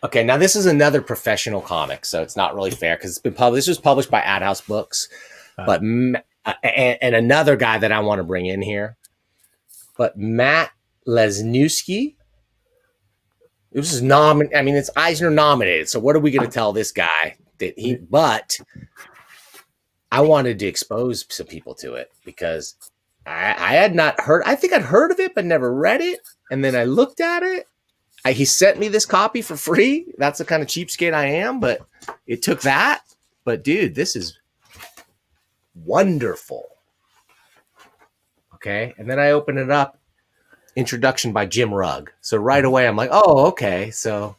Okay, now this is another professional comic, so it's not really fair because it's been published. This was published by AdHouse Books, but and another guy that I want to bring in here, but Matt Lesniewski. This is I mean, it's Eisner nominated. So what are we going to tell this guy that he? But I wanted to expose some people to it because I had not heard. I think I'd heard of it, but never read it. And then I looked at it. He sent me this copy for free. That's the kind of cheapskate I am, but it took that. But dude, this is wonderful. Okay. And then I open it up. Introduction by Jim Rugg. So right away, I'm like, oh, okay. So.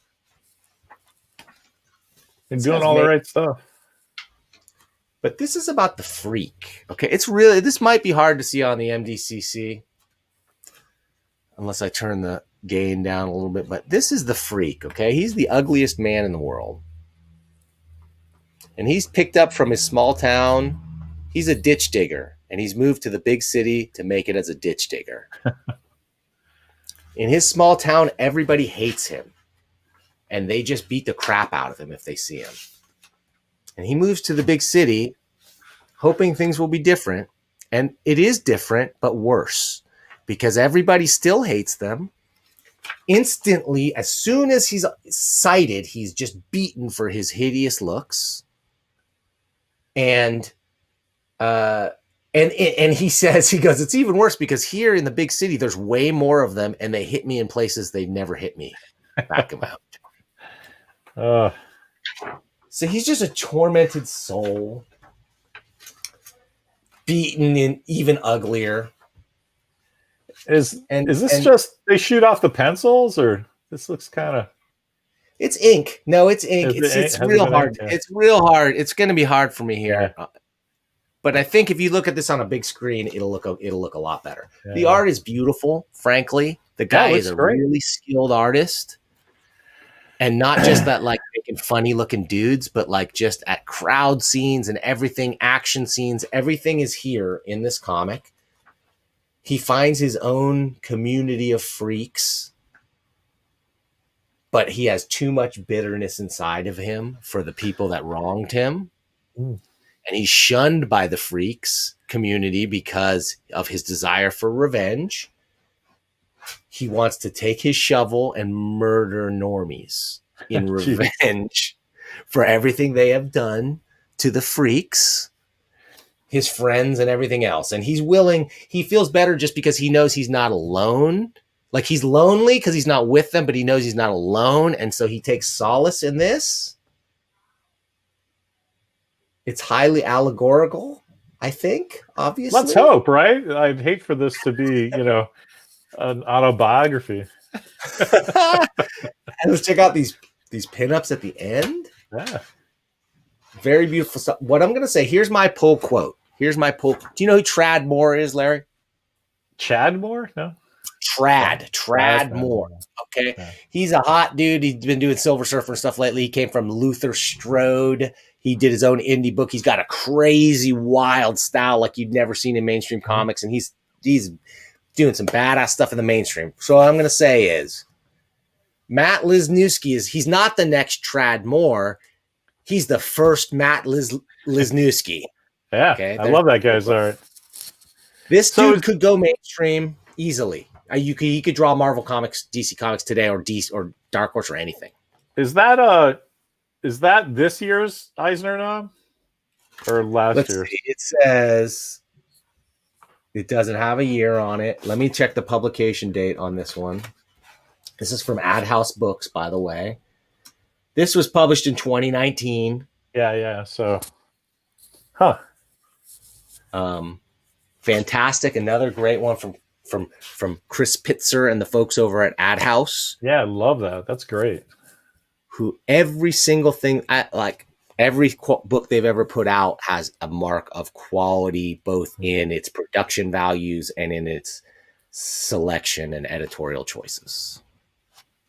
And doing all the right stuff. But this is about the freak. Okay. This might be hard to see on the MDCC. Unless I turn the gain down a little bit, but this is the freak, okay? He's the ugliest man in the world. And he's picked up from his small town. He's a ditch digger, and he's moved to the big city to make it as a ditch digger. In his small town, everybody hates him, and they just beat the crap out of him if they see him. And he moves to the big city, hoping things will be different, and it is different, but worse, because everybody still hates them. Instantly, as soon as he's sighted, he's just beaten for his hideous looks. And he says, he goes, it's even worse because here in the big city, there's way more of them, and they hit me in places they've never hit me. Back him out. So he's just a tormented soul, beaten and even uglier. Is this just they shoot off the pencils, or this looks kind of? It's ink. No, it's ink. It's real hard. Yeah. It's real hard. It's going to be hard for me here, but I think if you look at this on a big screen, it'll look a lot better. Yeah. The art is beautiful. Frankly, the guy is a really skilled artist, and not just that like making funny looking dudes, but like just at crowd scenes and everything, action scenes. Everything is here in this comic. He finds his own community of freaks, but he has too much bitterness inside of him for the people that wronged him. And he's shunned by the freaks community because of his desire for revenge. He wants to take his shovel and murder normies in revenge for everything they have done to the freaks, his friends and everything else. And he feels better just because he knows he's not alone. Like he's lonely because he's not with them, but he knows he's not alone. And so he takes solace in this. It's highly allegorical, I think, obviously. Let's hope, right? I'd hate for this to be, an autobiography. And let's check out these pinups at the end. Yeah. Very beautiful stuff. What I'm going to say, here's my pull quote. Do you know who Trad Moore is, Larry? Chad Moore? No. Trad Moore. Okay. Yeah. He's a hot dude. He's been doing Silver Surfer and stuff lately. He came from Luther Strode. He did his own indie book. He's got a crazy, wild style like you'd never seen in mainstream comics. And he's doing some badass stuff in the mainstream. So what I'm going to say is Matt Lesniewski he's not the next Trad Moore. He's the first Matt Lesniewski. Yeah, okay? I love that guy's art. This dude could go mainstream easily. He could draw Marvel Comics, DC Comics today, or DC or Dark Horse or anything. Is that this year's Eisner nom or last year? It says it doesn't have a year on it. Let me check the publication date on this one. This is from AdHouse Books, by the way. This was published in 2019. Yeah. So, fantastic. Another great one from Chris Pitzer and the folks over at AdHouse. Yeah, I love that. That's great. Who every single thing, like every book they've ever put out has a mark of quality, both in its production values and in its selection and editorial choices.